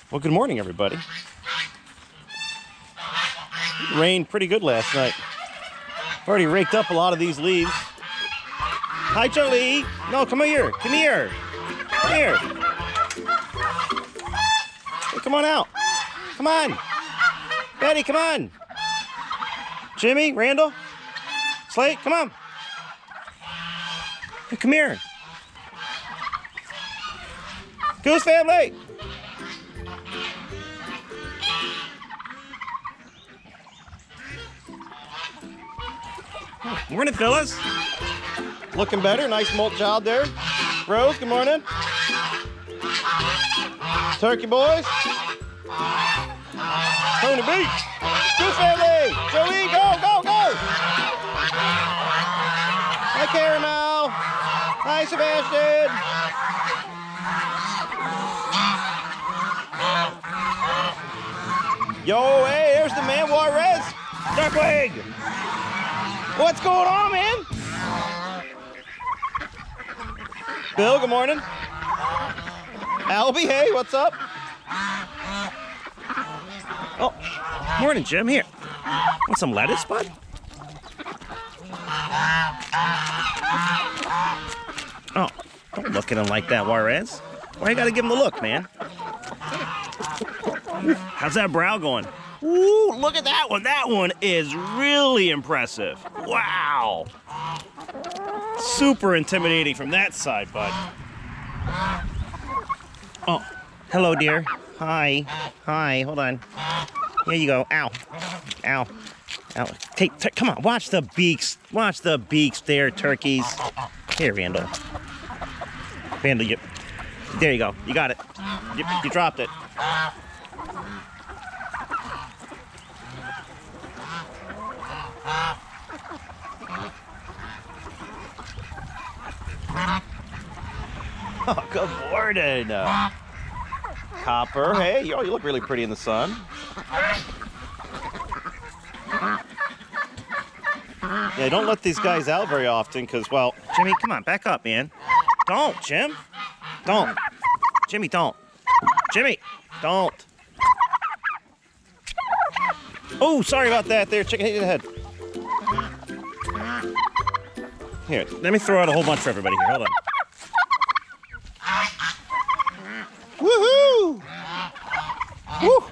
Well, good morning, everybody. It rained pretty good last night. I've already raked up a lot of these leaves. Hi, Jolie. No, come here. Come here. Come here. Hey, come on out. Come on. Betty, come on. Jimmy, Randall, Slate, come on. Hey, come here. Goose family. Morning, fellas. Looking better. Nice molt job there. Rose, good morning. Turkey boys. Tony Beach. Goose family. Joey, go, go, go. Hi, Caramel. Hi, Sebastian. Yo, hey, there's the man, Juarez. Darkwing. What's going on, man? Bill, good morning. Albie, hey, what's up? Oh, morning, Jim. Here. Want some lettuce, bud? Oh, don't look at him like that, Juarez. Why you gotta give him the look, man? How's that brow going? Ooh, look at that one. That one is really impressive. Wow. Super intimidating from that side, bud. Oh, hello, dear. Hi. Hi, hold on. Here you go. Ow. Ow. Ow. Come on, watch the beaks. Watch the beaks there, turkeys. Here, Randall. Randall, there you go. You got it. You dropped it. Oh, good morning. Copper, hey, you look really pretty in the sun. Yeah, don't let these guys out very often because, well, Jimmy, come on, back up, man. Don't, Jim. Don't. Jimmy, don't. Jimmy, don't. Oh, sorry about that there. Chicken hit you in the head. Here, let me throw out a whole bunch for everybody here. Hold on. Woohoo! Woo!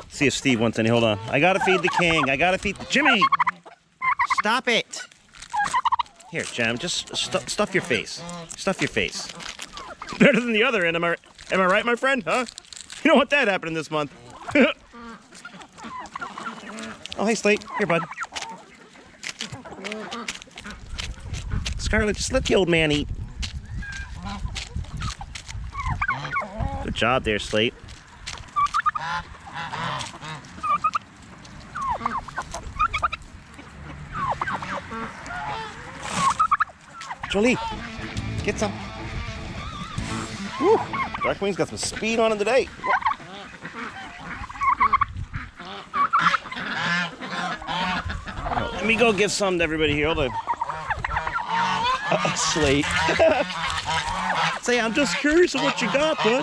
See if Steve wants any. Hold on. I gotta feed the king. I gotta feed Jimmy! Stop it! Here, Jim, just stuff your face. Stuff your face. Better than the other end, am I right, my friend? Huh? You don't want that happening this month. Oh, hey, Slate. Here, bud. Scarlett, just let the old man eat. Good job there, Slate. Jolie, get some. Woo! Darkwing's got some speed on him today. Let me go give some to everybody here. Hold on. Slate. Say, I'm just curious of what you got, bud.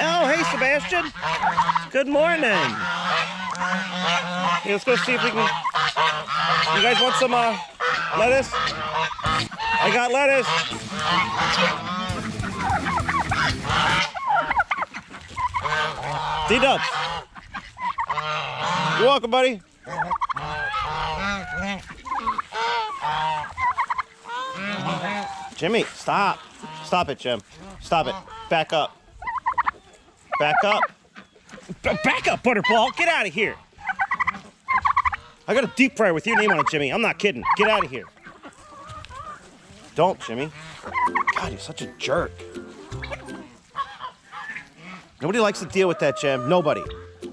Oh, hey, Sebastian. Good morning. Yeah, let's go see if we can... You guys want some lettuce? I got lettuce. D-Dubs. You're welcome, buddy. Jimmy, stop. Stop it, Jim. Stop it. Back up. Back up. Back up, Butterball. Get out of here. I got a deep fryer with your name on it, Jimmy. I'm not kidding. Get out of here. Don't, Jimmy. God, you're such a jerk. Nobody likes to deal with that, Jim. Nobody. You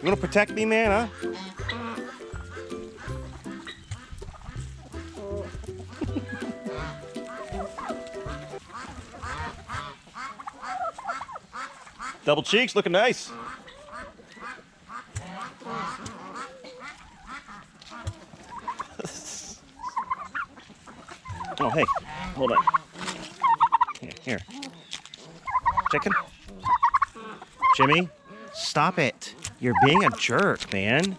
want to protect me, man, huh? Double cheeks, looking nice. Oh, hey, hold on. Here. Chicken. Jimmy, stop it. You're being a jerk, man.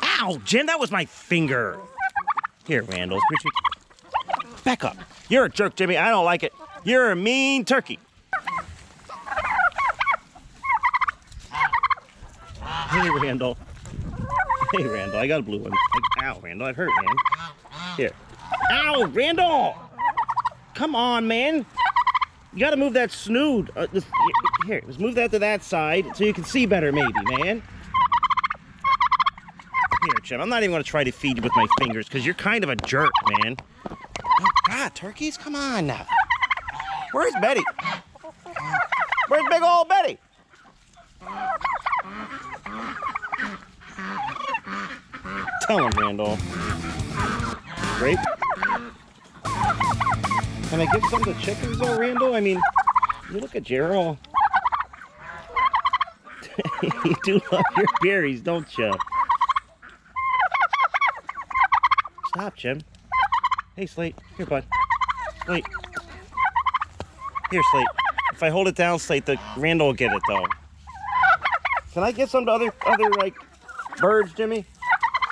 Ow, Jim, that was my finger. Here, Randall. Back up. You're a jerk, Jimmy. I don't like it. You're a mean turkey. Hey, Randall. Hey, Randall. I got a blue one. Ow, Randall. That hurt, man. Here. Ow, Randall! Come on, man. You gotta move that snood. Here, let's move that to that side so you can see better, maybe, man. Here, Jim. I'm not even gonna try to feed you with my fingers because you're kind of a jerk, man. Oh, God, turkeys? Come on now. Where's Betty? Where's big old Betty? Tell him, Randall. Grape? Can I give some to chickens though, Randall? I mean, you look at Gerald. You do love your berries, don't you? Stop, Jim. Hey, Slate. Here, bud. Slate. Here, Slate. If I hold it down, Slate, the Randall will get it, though. Can I get some to other like, birds, Jimmy?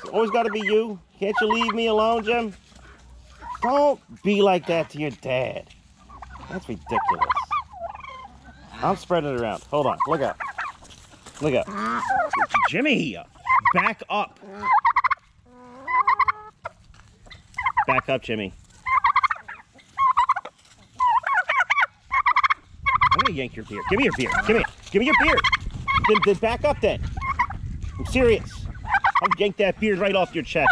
It's always got to be you. Can't you leave me alone, Jim? Don't be like that to your dad. That's ridiculous. I'm spreading it around. Hold on. Look out. Look out. Jimmy, back up. Back up, Jimmy. I'm gonna yank your beard. Give me your beard. Give me it. Give me your beard. Then back up then. I'm serious. I'll yank that beard right off your chest.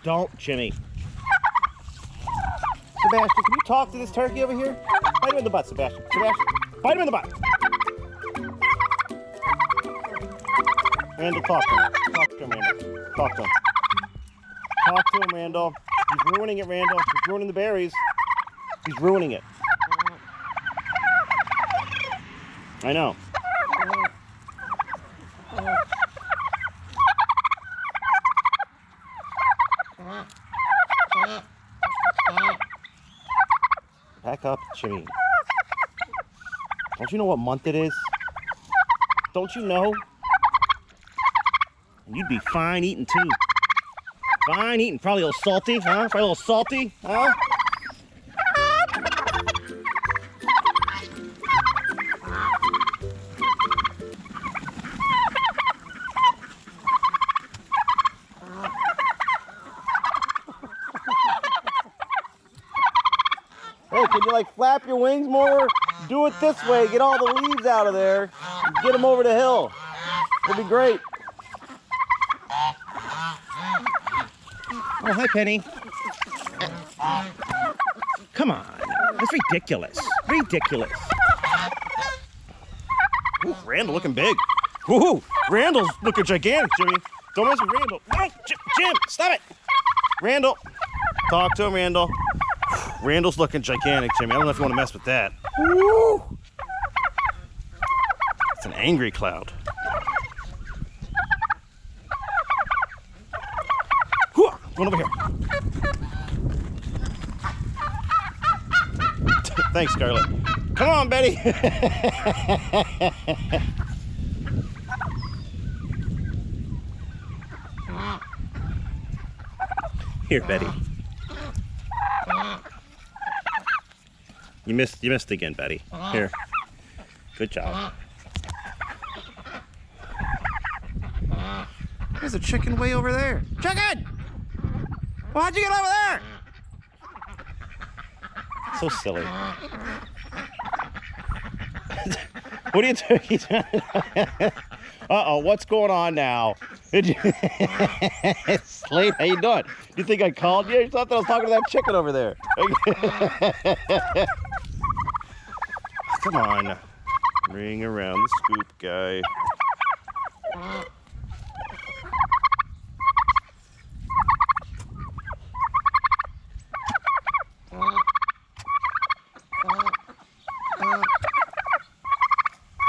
Don't, Jimmy. Sebastian, can you talk to this turkey over here? Bite him in the butt, Sebastian. Sebastian, bite him in the butt. Randall, talk to him. Talk to him, Randall. Talk to him. Talk to him, Randall. He's ruining it, Randall. He's ruining the berries. He's ruining it. I know. Back up, Jimmy. Don't you know what month it is? Don't you know? And you'd be fine eating too. Fine eating. Probably a little salty, huh? Probably a little salty, huh? Hey, can you like flap your wings more? Do it this way. Get all the leaves out of there. Get them over the hill. It'll be great. Oh, hi, Penny. Come on. That's ridiculous. Ridiculous. Ooh, Randall looking big. Ooh, Randall's looking gigantic, Jimmy. Don't mess with Randall. No, Jim, stop it. Randall. Talk to him, Randall. Randall's looking gigantic, Jimmy. I don't know if you want to mess with that. Woo! It's an angry cloud. Whew, going over here. Thanks, Scarlett. Come on, Betty. Here, Betty. You missed again, Betty. Here. Good job. There's a chicken way over there. Chicken! Well, how'd you get over there? So silly. What are you doing? Uh-oh, what's going on now? Slate, how you doing? You think I called you? You thought that I was talking to that chicken over there. Come on. Ring around the scoop guy.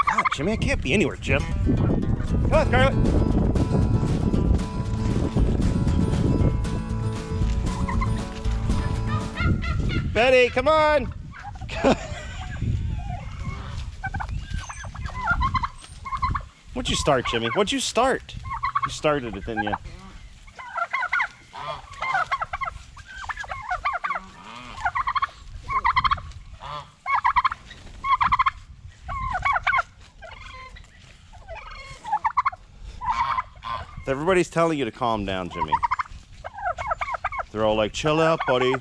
God, Jimmy, I can't be anywhere, Jim. Come on, Scarlett. Betty, come on. What'd you start, Jimmy? What'd you start? You started it, didn't you? Everybody's telling you to calm down, Jimmy. They're all like, chill out, buddy.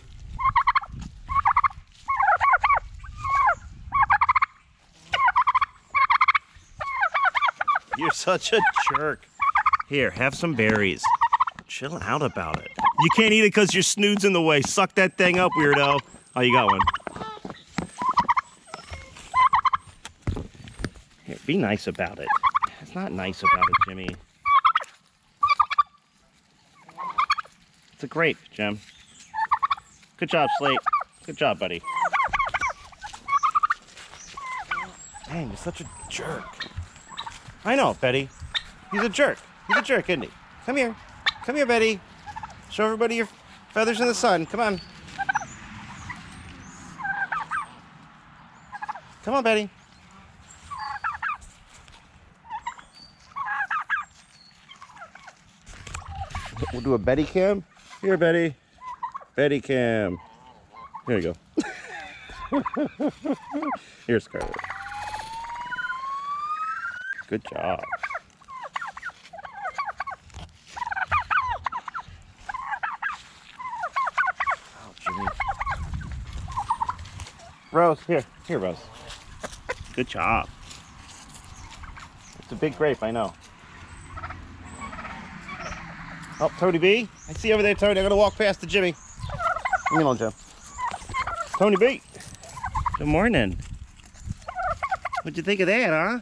You're such a jerk. Here, have some berries. Chill out about it. You can't eat it because your snoot's in the way. Suck that thing up, weirdo. Oh, you got one. Here, be nice about it. It's not nice about it, Jimmy. It's a grape, Jim. Good job, Slate. Good job, buddy. Dang, you're such a jerk. I know, Betty. He's a jerk. He's a jerk, isn't he? Come here. Come here, Betty. Show everybody your feathers in the sun. Come on. Come on, Betty. We'll do a Betty cam. Here, Betty. Betty cam. Here you go. Here's Scarlet. Good job. Oh, Jimmy. Rose, here. Here, Rose. Good job. It's a big grape, I know. Oh, Tony B. I see you over there, Tony. I'm going to walk past the Jimmy. Leave me alone, Joe. Tony B. Good morning. What'd you think of that, huh?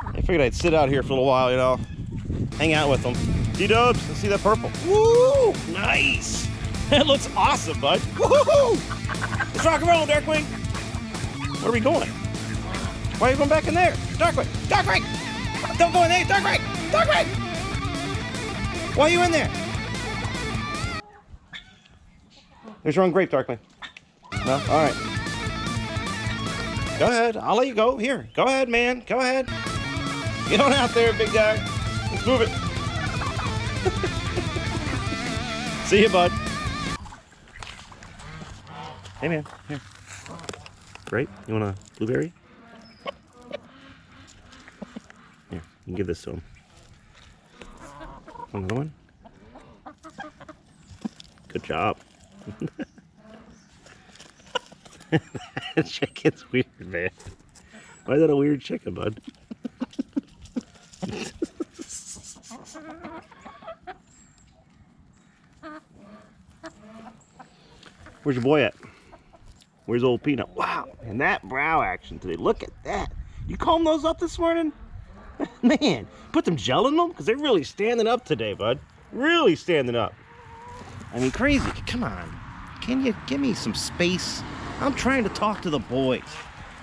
I figured I'd sit out here for a little while, you know. Hang out with them. D-dubs, let's see that purple. Woo! Nice! That looks awesome, bud. Woo-hoo-hoo! Let's rock and roll, Darkwing. Where are we going? Why are you going back in there? Darkwing! Darkwing! Don't go in there! Darkwing! Darkwing! Why are you in there? There's your own grape, Darkwing. No? All right. Go ahead. I'll let you go. Here. Go ahead, man. Go ahead. Get on out there, big guy. Let's move it. See you, bud. Hey, man. Here. Grape? You want a blueberry? Here, you can give this to him. Want another one? Good job. That chicken's weird, man. Why is that a weird chicken, bud? Where's your boy at? Where's old Peanut? Wow, and that brow action today. Look at that. You comb those up this morning? Man, put some gel in them? Because they're really standing up today, bud. Really standing up. I mean, crazy. Come on. Can you give me some space? I'm trying to talk to the boys.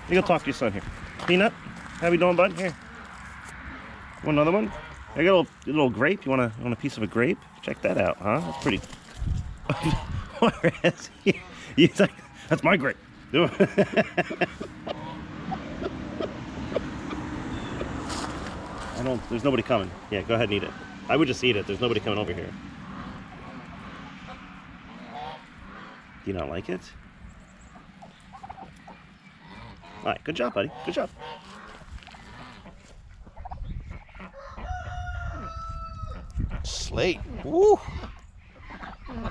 You go talk to your son here. Peanut, how we doing, bud? Here. Want another one? I got a little grape. You want a piece of a grape? Check that out, huh? That's pretty. You think that's my grape? There's nobody coming. Yeah, go ahead and eat it. I would just eat it. There's nobody coming over here. Do you not like it? All right, good job, buddy. Good job. Slate. Woo.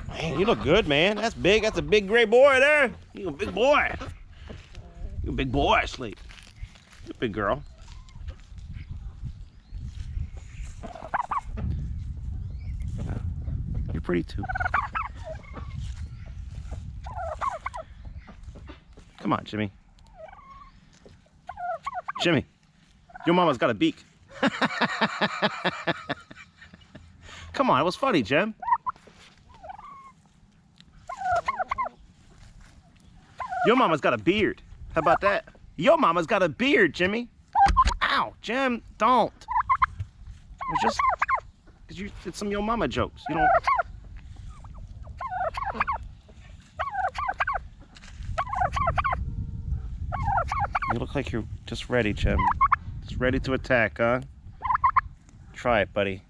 Man, you look good, man. That's big. That's a big gray boy there. You a big boy. You a big boy, Slate. You a big girl. You're pretty too. Come on, Jimmy. Jimmy, your mama's got a beak. Come on, it was funny, Jim. Your mama's got a beard. How about that? Your mama's got a beard, Jimmy. Ow, Jim, don't. It's just because you did some your mama jokes. You don't. look like you're just ready, Jim. Just ready to attack, huh? Try it, buddy.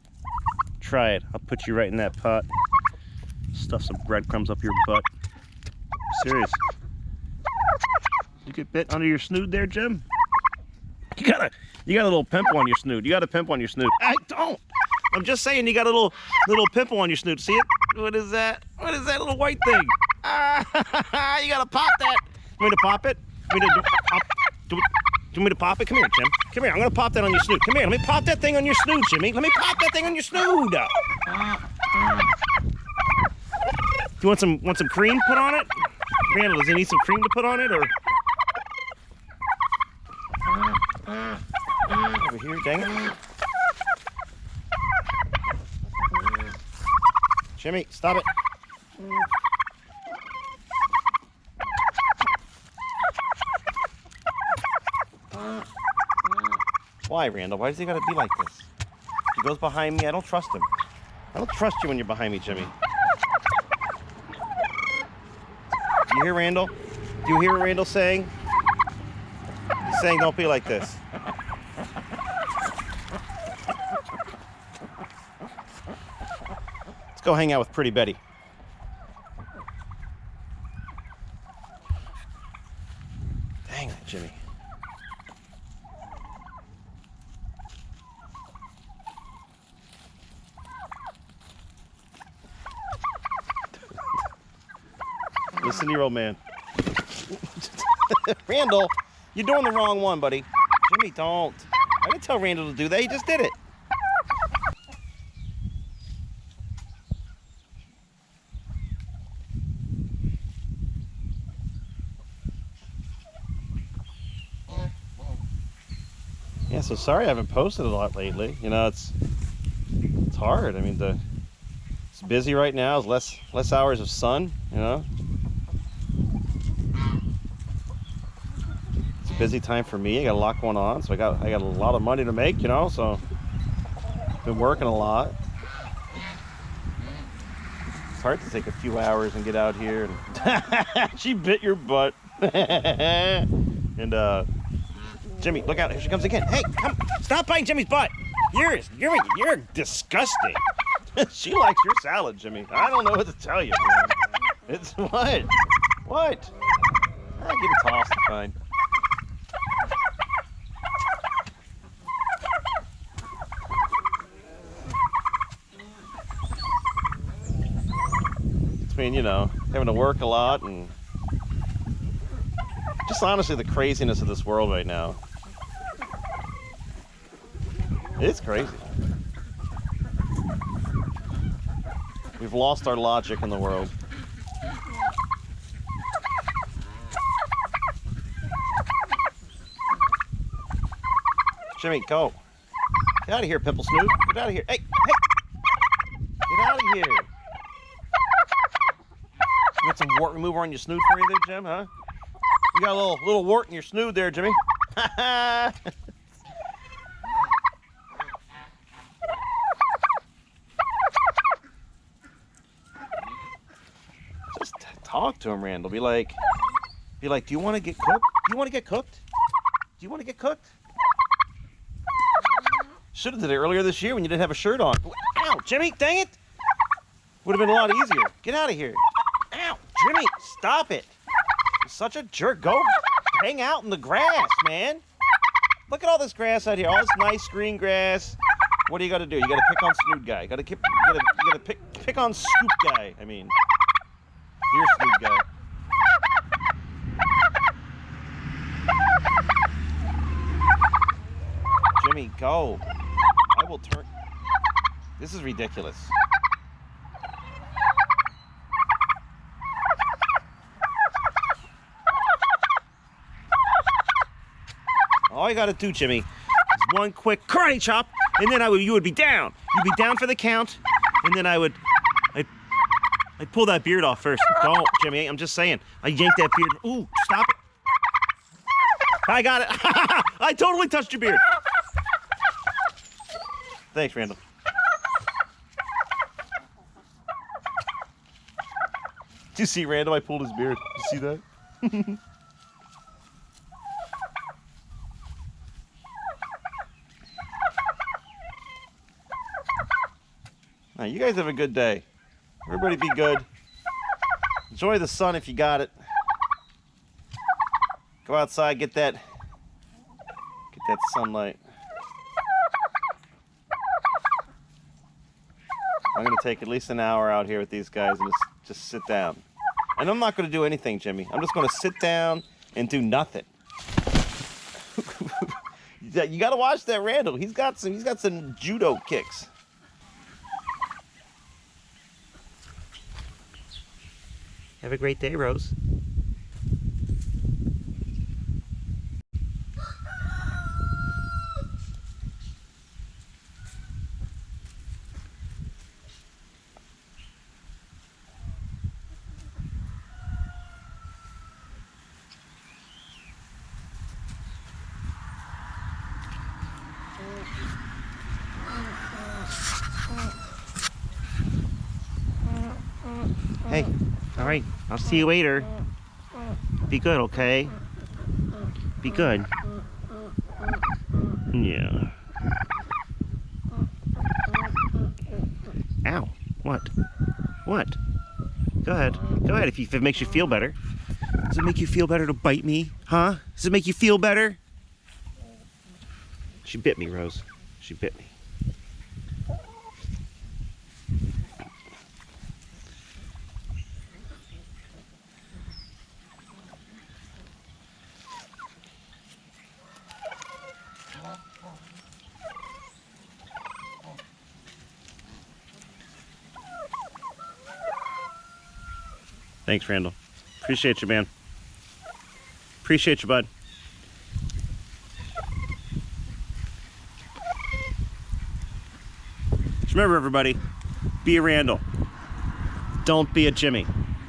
Try it. I'll put you right in that pot. Stuff some breadcrumbs up your butt. Serious. You get bit under your snoot there, Jim? You got a little pimple on your snoot. You got a pimple on your snoot. I don't. I'm just saying you got a little pimple on your snoot. See it? What is that? What is that little white thing? Ah, you gotta pop that. You want me to pop it? Do you want me to pop it? Come here, Jim. Come here. I'm gonna pop that on your snoot. Come here. Let me pop that thing on your snoot, Jimmy. Let me pop that thing on your snoot. Do you want some cream put on it? Randall, does he need some cream to put on it, or? Over here, dang it. Jimmy, stop it. Why, Randall? Why does he gotta be like this? He goes behind me. I don't trust him. I don't trust you when you're behind me, Jimmy. Do you hear Randall? Do you hear what Randall's saying? He's saying don't be like this. Let's go hang out with Pretty Betty. Dang it, Jimmy. Listen to your old man. Randall, you're doing the wrong one, buddy. Jimmy, don't. I didn't tell Randall to do that. He just did it. Yeah, so sorry I haven't posted a lot lately. You know, it's hard. I mean, it's busy right now. It's less hours of sun, you know. Busy time for me. I got a lot going on, so I got a lot of money to make, you know, so been working a lot. It's hard to take a few hours and get out here and she bit your butt. And Jimmy, look out, here she comes again. Hey, come, stop biting Jimmy's butt. You're disgusting. She likes your salad, Jimmy. I don't know what to tell you, man. It's what? What? I'll give it a toss, it's fine. I mean, you know, having to work a lot and just honestly the craziness of this world right now. It's crazy. We've lost our logic in the world. Jimmy, go. Get out of here, Pimple Snoot. Get out of here. Hey, hey! Get out of here. You got some wart remover on your snoot for you there, Jim, huh? You got a little wart in your snoot there, Jimmy. Just talk to him, Randall. Be like, do you want to get cooked? Do you want to get cooked? Do you want to get cooked? Should have did it earlier this year when you didn't have a shirt on. Ow, Jimmy, dang it! Would have been a lot easier. Get out of here. Ow, Jimmy, stop it. You're such a jerk. Go hang out in the grass, man. Look at all this grass out here. All this nice green grass. What do you got to do? You got to pick on Snoot guy. You got to pick on Scoop guy. I mean, you're Snoot guy. Jimmy, go. I will turn. This is ridiculous. All you gotta do, Jimmy, is one quick karate chop, and then you would be down. You'd be down for the count, and then I'd pull that beard off first. Don't, Jimmy. I'm just saying. I yanked that beard. Ooh, stop it. I got it. I totally touched your beard. Thanks, Randall. Did you see Randall? I pulled his beard. Did you see that? You guys have a good day. Everybody be good. Enjoy the sun if you got it. Go outside, get that sunlight. I'm gonna take at least an hour out here with these guys and just sit down. And I'm not gonna do anything, Jimmy. I'm just gonna sit down and do nothing. You gotta watch that Randall. He's got some judo kicks. Have a great day, Rose. Hey, all right, I'll see you later. Be good, okay? Be good. Yeah. Ow, what? What? Go ahead, if it makes you feel better. Does it make you feel better to bite me, huh? Does it make you feel better? She bit me, Rose. She bit me. Thanks, Randall. Appreciate you, man. Appreciate you, bud. Just remember, everybody, be a Randall. Don't be a Jimmy.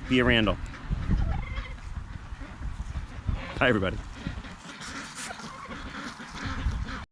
Be a Randall. Bye, everybody.